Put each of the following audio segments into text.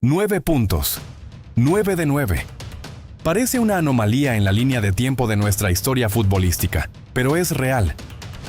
9 puntos. 9 de 9. Parece una anomalía en la línea de tiempo de nuestra historia futbolística, pero es real.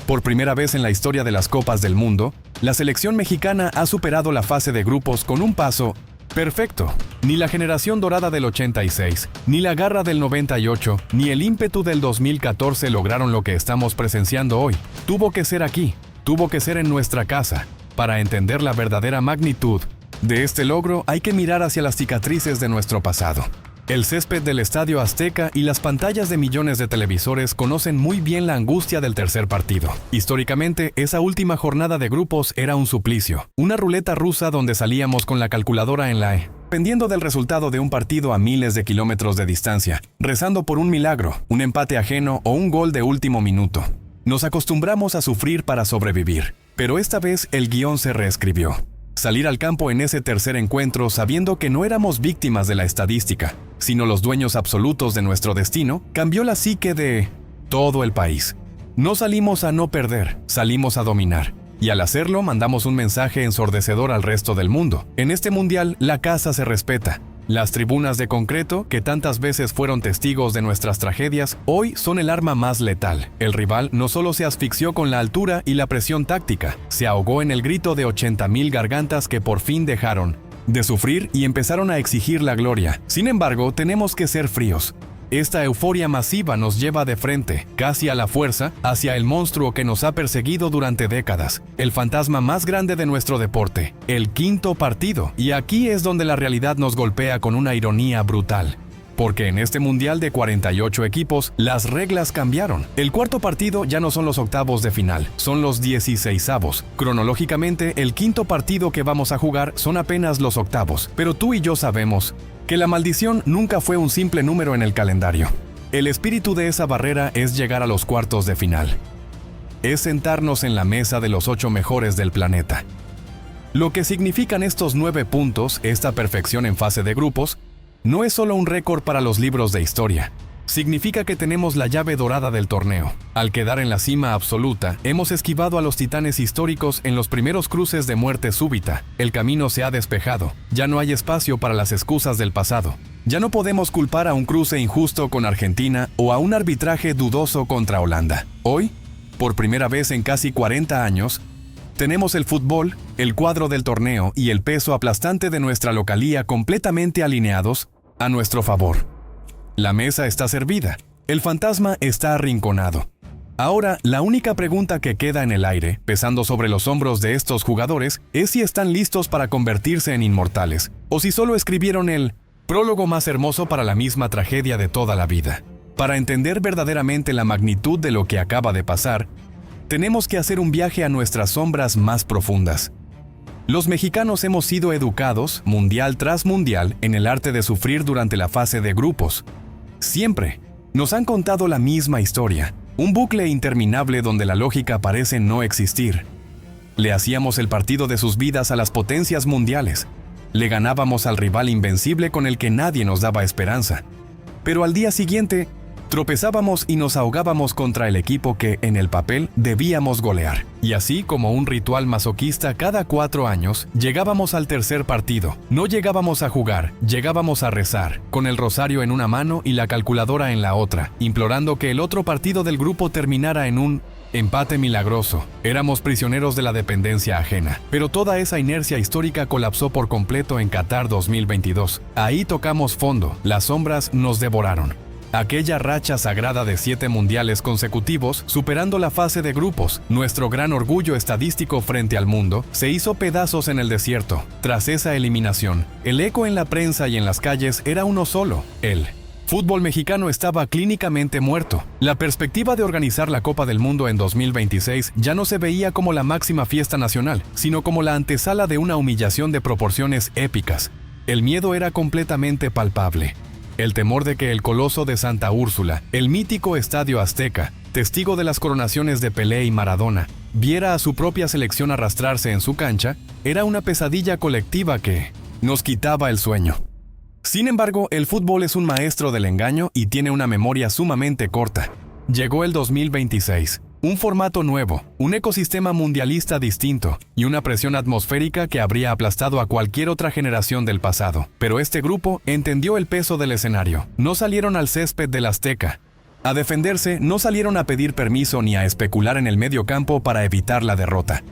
Por primera vez en la historia de las Copas del Mundo, la selección mexicana ha superado la fase de grupos con un paso perfecto. Ni la generación dorada del 86, ni la garra del 98, ni el ímpetu del 2014 lograron lo que estamos presenciando hoy. Tuvo que ser aquí, tuvo que ser en nuestra casa. Para entender la verdadera magnitud de este logro, hay que mirar hacia las cicatrices de nuestro pasado. El césped del Estadio Azteca y las pantallas de millones de televisores conocen muy bien la angustia del tercer partido. Históricamente, esa última jornada de grupos era un suplicio, una ruleta rusa donde salíamos con la calculadora en la dependiendo del resultado de un partido a miles de kilómetros de distancia, rezando por un milagro, un empate ajeno o un gol de último minuto. Nos acostumbramos a sufrir para sobrevivir, pero esta vez el guión se reescribió. Salir al campo en ese tercer encuentro sabiendo que no éramos víctimas de la estadística, sino los dueños absolutos de nuestro destino, cambió la psique de todo el país. No salimos a no perder, salimos a dominar. Y al hacerlo mandamos un mensaje ensordecedor al resto del mundo. En este mundial, la casa se respeta. Las tribunas de concreto, que tantas veces fueron testigos de nuestras tragedias, hoy son el arma más letal. El rival no solo se asfixió con la altura y la presión táctica, se ahogó en el grito de 80,000 gargantas que por fin dejaron de sufrir y empezaron a exigir la gloria. Sin embargo, tenemos que ser fríos. Esta euforia masiva nos lleva de frente, casi a la fuerza, hacia el monstruo que nos ha perseguido durante décadas, el fantasma más grande de nuestro deporte, el quinto partido. Y aquí es donde la realidad nos golpea con una ironía brutal. Porque en este mundial de 48 equipos, las reglas cambiaron. El cuarto partido ya no son los octavos de final, son los 16avos. Cronológicamente, el quinto partido que vamos a jugar son apenas los octavos, pero tú y yo sabemos que la maldición nunca fue un simple número en el calendario. El espíritu de esa barrera es llegar a los cuartos de final. Es sentarnos en la mesa de los 8 mejores del planeta. Lo que significan estos 9 puntos, esta perfección en fase de grupos, no es solo un récord para los libros de historia. Significa que tenemos la llave dorada del torneo. Al quedar en la cima absoluta, hemos esquivado a los titanes históricos en los primeros cruces de muerte súbita. El camino se ha despejado. Ya no hay espacio para las excusas del pasado. Ya no podemos culpar a un cruce injusto con Argentina o a un arbitraje dudoso contra Holanda. Hoy, por primera vez en casi 40 años, tenemos el fútbol, el cuadro del torneo y el peso aplastante de nuestra localía completamente alineados a nuestro favor. La mesa está servida. El fantasma está arrinconado. Ahora, la única pregunta que queda en el aire, pesando sobre los hombros de estos jugadores, es si están listos para convertirse en inmortales, o si solo escribieron el prólogo más hermoso para la misma tragedia de toda la vida. Para entender verdaderamente la magnitud de lo que acaba de pasar, tenemos que hacer un viaje a nuestras sombras más profundas. Los mexicanos hemos sido educados, mundial tras mundial, en el arte de sufrir durante la fase de grupos. Siempre nos han contado la misma historia, un bucle interminable donde la lógica parece no existir. Le hacíamos el partido de sus vidas a las potencias mundiales. Le ganábamos al rival invencible con el que nadie nos daba esperanza. Pero al día siguiente, tropezábamos y nos ahogábamos contra el equipo que, en el papel, debíamos golear. Y así, como un ritual masoquista, cada 4 años, llegábamos al tercer partido. No llegábamos a jugar, llegábamos a rezar, con el rosario en una mano y la calculadora en la otra, implorando que el otro partido del grupo terminara en un empate milagroso. Éramos prisioneros de la dependencia ajena. Pero toda esa inercia histórica colapsó por completo en Qatar 2022. Ahí tocamos fondo, las sombras nos devoraron. Aquella racha sagrada de 7 mundiales consecutivos, superando la fase de grupos, nuestro gran orgullo estadístico frente al mundo, se hizo pedazos en el desierto. Tras esa eliminación, el eco en la prensa y en las calles era uno solo: el fútbol mexicano estaba clínicamente muerto. La perspectiva de organizar la Copa del Mundo en 2026 ya no se veía como la máxima fiesta nacional, sino como la antesala de una humillación de proporciones épicas. El miedo era completamente palpable. El temor de que el coloso de Santa Úrsula, el mítico Estadio Azteca, testigo de las coronaciones de Pelé y Maradona, viera a su propia selección arrastrarse en su cancha, era una pesadilla colectiva que nos quitaba el sueño. Sin embargo, el fútbol es un maestro del engaño y tiene una memoria sumamente corta. Llegó el 2026. Un formato nuevo, un ecosistema mundialista distinto y una presión atmosférica que habría aplastado a cualquier otra generación del pasado. Pero este grupo entendió el peso del escenario. No salieron al césped del Azteca a defenderse, no salieron a pedir permiso ni a especular en el medio campo para evitar la derrota.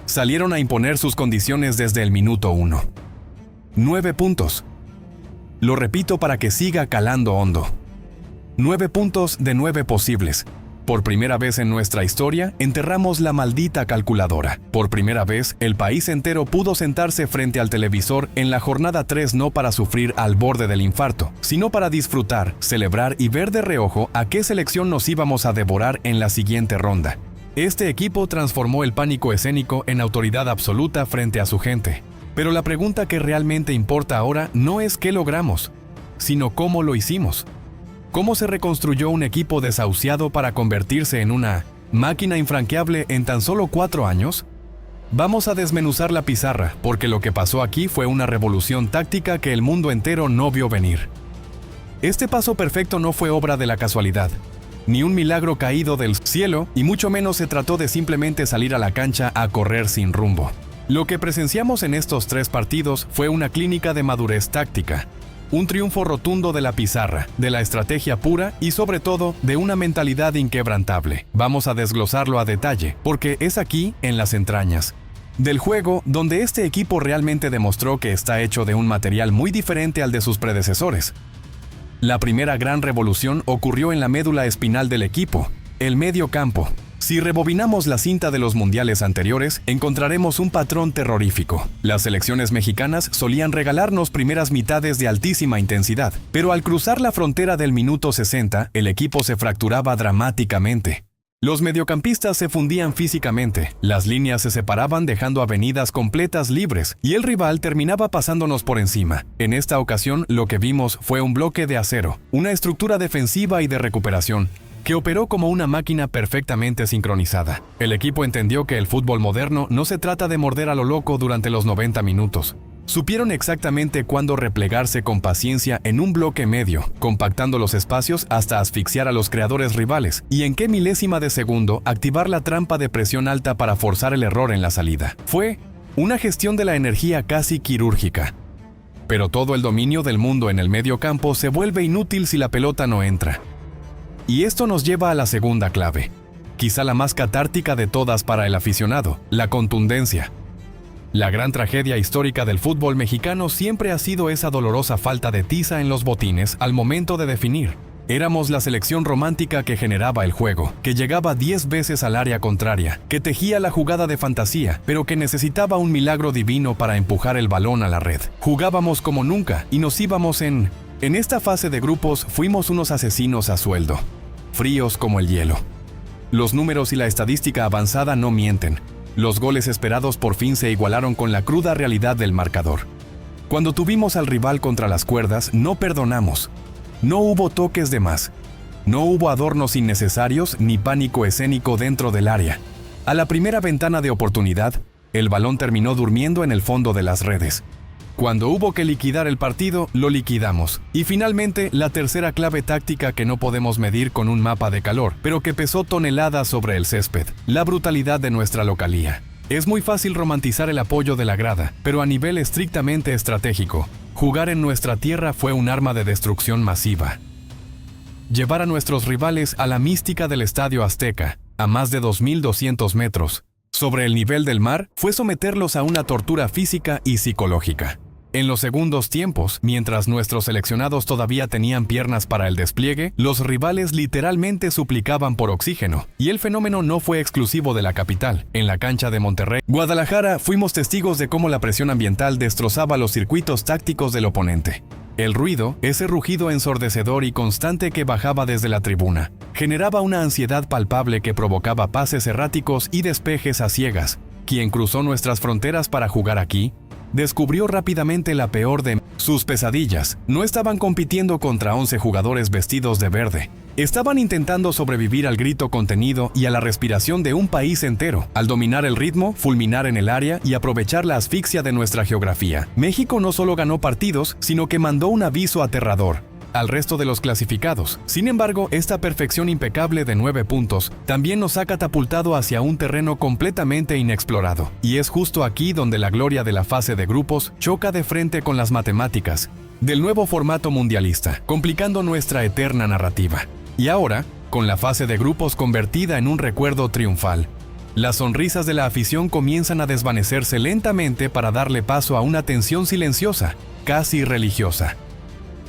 Salieron a imponer sus condiciones desde el minuto 1. 9 puntos. Lo repito para que siga calando hondo. 9 puntos de 9 posibles. Por primera vez en nuestra historia, enterramos la maldita calculadora. Por primera vez, el país entero pudo sentarse frente al televisor en la jornada 3 no para sufrir al borde del infarto, sino para disfrutar, celebrar y ver de reojo a qué selección nos íbamos a devorar en la siguiente ronda. Este equipo transformó el pánico escénico en autoridad absoluta frente a su gente. Pero la pregunta que realmente importa ahora no es qué logramos, sino cómo lo hicimos. ¿Cómo se reconstruyó un equipo desahuciado para convertirse en una máquina infranqueable en tan solo 4 años? Vamos a desmenuzar la pizarra, porque lo que pasó aquí fue una revolución táctica que el mundo entero no vio venir. Este paso perfecto no fue obra de la casualidad, ni un milagro caído del cielo, y mucho menos se trató de simplemente salir a la cancha a correr sin rumbo. Lo que presenciamos en estos 3 partidos fue una clínica de madurez táctica. Un triunfo rotundo de la pizarra, de la estrategia pura y sobre todo de una mentalidad inquebrantable. Vamos a desglosarlo a detalle, porque es aquí, en las entrañas del juego, donde este equipo realmente demostró que está hecho de un material muy diferente al de sus predecesores. La primera gran revolución ocurrió en la médula espinal del equipo, el medio campo. Si rebobinamos la cinta de los mundiales anteriores, encontraremos un patrón terrorífico. Las selecciones mexicanas solían regalarnos primeras mitades de altísima intensidad, pero al cruzar la frontera del minuto 60, el equipo se fracturaba dramáticamente. Los mediocampistas se fundían físicamente, las líneas se separaban dejando avenidas completas libres, y el rival terminaba pasándonos por encima. En esta ocasión, lo que vimos fue un bloque de acero, una estructura defensiva y de recuperación, que operó como una máquina perfectamente sincronizada. El equipo entendió que el fútbol moderno no se trata de morder a lo loco durante los 90 minutos. Supieron exactamente cuándo replegarse con paciencia en un bloque medio, compactando los espacios hasta asfixiar a los creadores rivales, y en qué milésima de segundo activar la trampa de presión alta para forzar el error en la salida. Fue una gestión de la energía casi quirúrgica. Pero todo el dominio del mundo en el medio campo se vuelve inútil si la pelota no entra. Y esto nos lleva a la segunda clave, quizá la más catártica de todas para el aficionado, la contundencia. La gran tragedia histórica del fútbol mexicano siempre ha sido esa dolorosa falta de tiza en los botines al momento de definir. Éramos la selección romántica que generaba el juego, que llegaba 10 veces al área contraria, que tejía la jugada de fantasía, pero que necesitaba un milagro divino para empujar el balón a la red. Jugábamos como nunca y nos íbamos en esta fase de grupos fuimos unos asesinos a sueldo, fríos como el hielo. Los números y la estadística avanzada no mienten. Los goles esperados por fin se igualaron con la cruda realidad del marcador. Cuando tuvimos al rival contra las cuerdas, no perdonamos. No hubo toques de más. No hubo adornos innecesarios ni pánico escénico dentro del área. A la primera ventana de oportunidad, el balón terminó durmiendo en el fondo de las redes. Cuando hubo que liquidar el partido, lo liquidamos. Y finalmente, la tercera clave táctica que no podemos medir con un mapa de calor, pero que pesó toneladas sobre el césped: la brutalidad de nuestra localía. Es muy fácil romantizar el apoyo de la grada, pero a nivel estrictamente estratégico, jugar en nuestra tierra fue un arma de destrucción masiva. Llevar a nuestros rivales a la mística del Estadio Azteca, a más de 2.200 metros, sobre el nivel del mar, fue someterlos a una tortura física y psicológica. En los segundos tiempos, mientras nuestros seleccionados todavía tenían piernas para el despliegue, los rivales literalmente suplicaban por oxígeno. Y el fenómeno no fue exclusivo de la capital. En la cancha de Monterrey, Guadalajara, fuimos testigos de cómo la presión ambiental destrozaba los circuitos tácticos del oponente. El ruido, ese rugido ensordecedor y constante que bajaba desde la tribuna, generaba una ansiedad palpable que provocaba pases erráticos y despejes a ciegas. Quien cruzó nuestras fronteras para jugar aquí, descubrió rápidamente la peor de sus pesadillas. No estaban compitiendo contra 11 jugadores vestidos de verde. Estaban intentando sobrevivir al grito contenido y a la respiración de un país entero. Al dominar el ritmo, fulminar en el área y aprovechar la asfixia de nuestra geografía, México no solo ganó partidos, sino que mandó un aviso aterrador al resto de los clasificados. Sin embargo, esta perfección impecable de 9 puntos también nos ha catapultado hacia un terreno completamente inexplorado. Y es justo aquí donde la gloria de la fase de grupos choca de frente con las matemáticas del nuevo formato mundialista, complicando nuestra eterna narrativa. Y ahora, con la fase de grupos convertida en un recuerdo triunfal, las sonrisas de la afición comienzan a desvanecerse lentamente para darle paso a una tensión silenciosa, casi religiosa.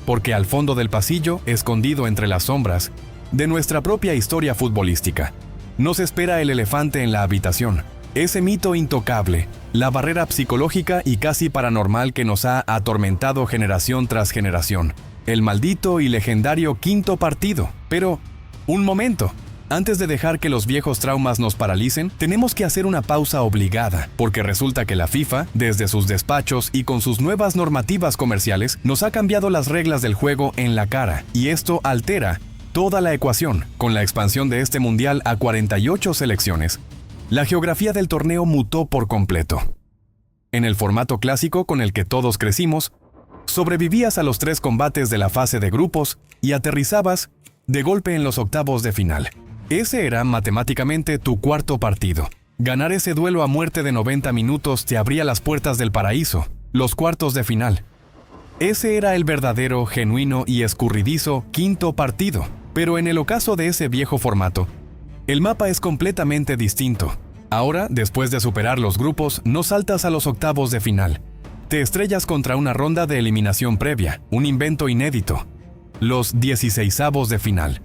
Porque al fondo del pasillo, escondido entre las sombras de nuestra propia historia futbolística, nos espera el elefante en la habitación, ese mito intocable, la barrera psicológica y casi paranormal que nos ha atormentado generación tras generación, el maldito y legendario quinto partido. Pero, un momento. Antes de dejar que los viejos traumas nos paralicen, tenemos que hacer una pausa obligada, porque resulta que la FIFA, desde sus despachos y con sus nuevas normativas comerciales, nos ha cambiado las reglas del juego en la cara, y esto altera toda la ecuación. Con la expansión de este mundial a 48 selecciones, la geografía del torneo mutó por completo. En el formato clásico con el que todos crecimos, sobrevivías a los 3 combates de la fase de grupos y aterrizabas de golpe en los octavos de final. Ese era matemáticamente tu cuarto partido. Ganar ese duelo a muerte de 90 minutos te abría las puertas del paraíso, los cuartos de final. Ese era el verdadero, genuino y escurridizo quinto partido. Pero en el ocaso de ese viejo formato, el mapa es completamente distinto. Ahora, después de superar los grupos, no saltas a los octavos de final. Te estrellas contra una ronda de eliminación previa, un invento inédito. Los 16avos de final.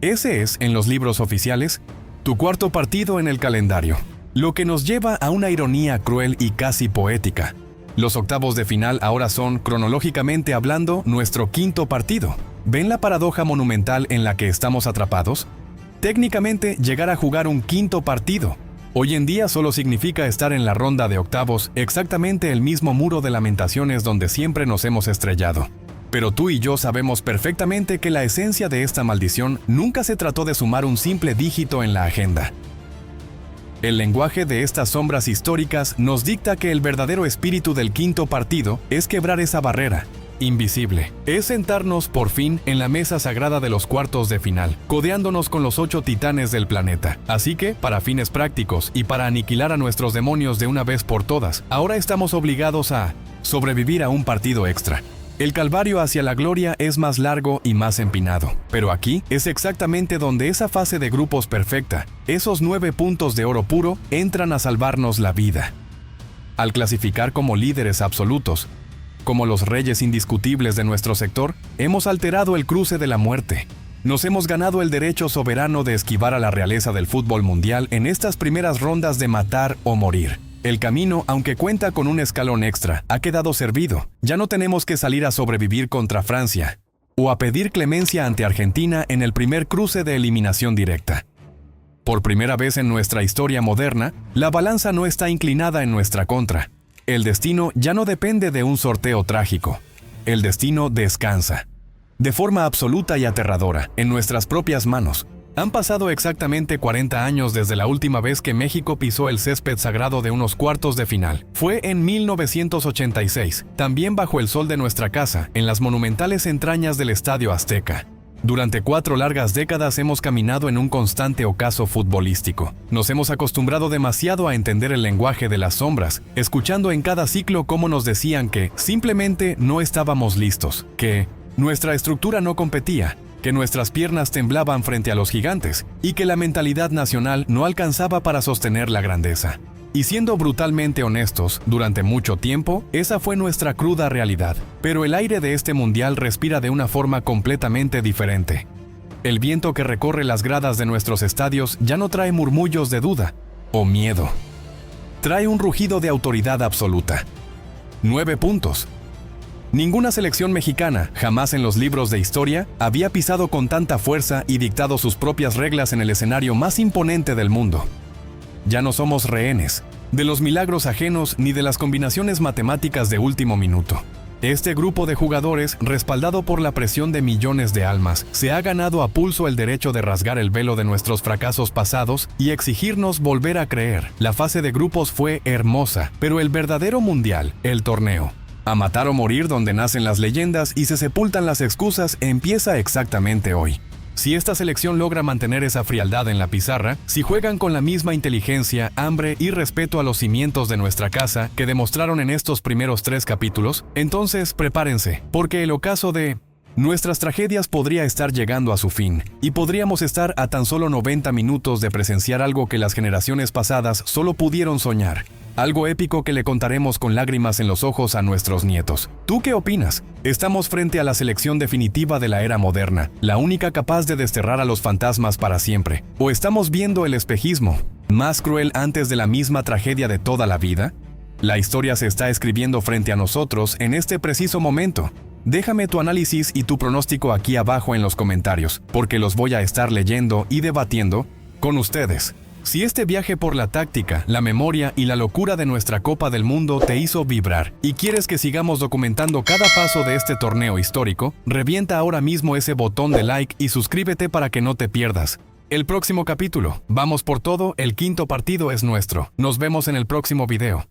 Ese es, en los libros oficiales, tu cuarto partido en el calendario. Lo que nos lleva a una ironía cruel y casi poética. Los octavos de final ahora son, cronológicamente hablando, nuestro quinto partido. ¿Ven la paradoja monumental en la que estamos atrapados? Técnicamente, llegar a jugar un quinto partido hoy en día solo significa estar en la ronda de octavos, exactamente el mismo muro de lamentaciones donde siempre nos hemos estrellado. Pero tú y yo sabemos perfectamente que la esencia de esta maldición nunca se trató de sumar un simple dígito en la agenda. El lenguaje de estas sombras históricas nos dicta que el verdadero espíritu del quinto partido es quebrar esa barrera invisible. Es sentarnos por fin en la mesa sagrada de los cuartos de final, codeándonos con los 8 titanes del planeta. Así que, para fines prácticos y para aniquilar a nuestros demonios de una vez por todas, ahora estamos obligados a sobrevivir a un partido extra. El calvario hacia la gloria es más largo y más empinado, pero aquí es exactamente donde esa fase de grupos perfecta, esos 9 puntos de oro puro, entran a salvarnos la vida. Al clasificar como líderes absolutos, como los reyes indiscutibles de nuestro sector, hemos alterado el cruce de la muerte. Nos hemos ganado el derecho soberano de esquivar a la realeza del fútbol mundial en estas primeras rondas de matar o morir. El camino, aunque cuenta con un escalón extra, ha quedado servido. Ya no tenemos que salir a sobrevivir contra Francia o a pedir clemencia ante Argentina en el primer cruce de eliminación directa. Por primera vez en nuestra historia moderna, la balanza no está inclinada en nuestra contra. El destino ya no depende de un sorteo trágico. El destino descansa, de forma absoluta y aterradora, en nuestras propias manos. Han pasado exactamente 40 años desde la última vez que México pisó el césped sagrado de unos cuartos de final. Fue en 1986, también bajo el sol de nuestra casa, en las monumentales entrañas del Estadio Azteca. Durante 4 largas décadas hemos caminado en un constante ocaso futbolístico. Nos hemos acostumbrado demasiado a entender el lenguaje de las sombras, escuchando en cada ciclo cómo nos decían que simplemente no estábamos listos, que nuestra estructura no competía, que nuestras piernas temblaban frente a los gigantes y que la mentalidad nacional no alcanzaba para sostener la grandeza. Y siendo brutalmente honestos, durante mucho tiempo, esa fue nuestra cruda realidad. Pero el aire de este mundial respira de una forma completamente diferente. El viento que recorre las gradas de nuestros estadios ya no trae murmullos de duda o miedo. Trae un rugido de autoridad absoluta. 9 puntos. Ninguna selección mexicana, jamás en los libros de historia, había pisado con tanta fuerza y dictado sus propias reglas en el escenario más imponente del mundo. Ya no somos rehenes de los milagros ajenos ni de las combinaciones matemáticas de último minuto. Este grupo de jugadores, respaldado por la presión de millones de almas, se ha ganado a pulso el derecho de rasgar el velo de nuestros fracasos pasados y exigirnos volver a creer. La fase de grupos fue hermosa, pero el verdadero mundial, el torneo, A matar o morir donde nacen las leyendas y se sepultan las excusas empieza exactamente hoy. Si esta selección logra mantener esa frialdad en la pizarra, si juegan con la misma inteligencia, hambre y respeto a los cimientos de nuestra casa que demostraron en estos primeros 3 capítulos, entonces prepárense, porque el ocaso de nuestras tragedias podría estar llegando a su fin, y podríamos estar a tan solo 90 minutos de presenciar algo que las generaciones pasadas solo pudieron soñar. Algo épico que le contaremos con lágrimas en los ojos a nuestros nietos. ¿Tú qué opinas? Estamos frente a la selección definitiva de la era moderna, la única capaz de desterrar a los fantasmas para siempre. ¿O estamos viendo el espejismo, más cruel antes de la misma tragedia de toda la vida? La historia se está escribiendo frente a nosotros en este preciso momento. Déjame tu análisis y tu pronóstico aquí abajo en los comentarios, porque los voy a estar leyendo y debatiendo con ustedes. Si este viaje por la táctica, la memoria y la locura de nuestra Copa del Mundo te hizo vibrar y quieres que sigamos documentando cada paso de este torneo histórico, revienta ahora mismo ese botón de like y suscríbete para que no te pierdas el próximo capítulo. Vamos por todo, el quinto partido es nuestro. Nos vemos en el próximo video.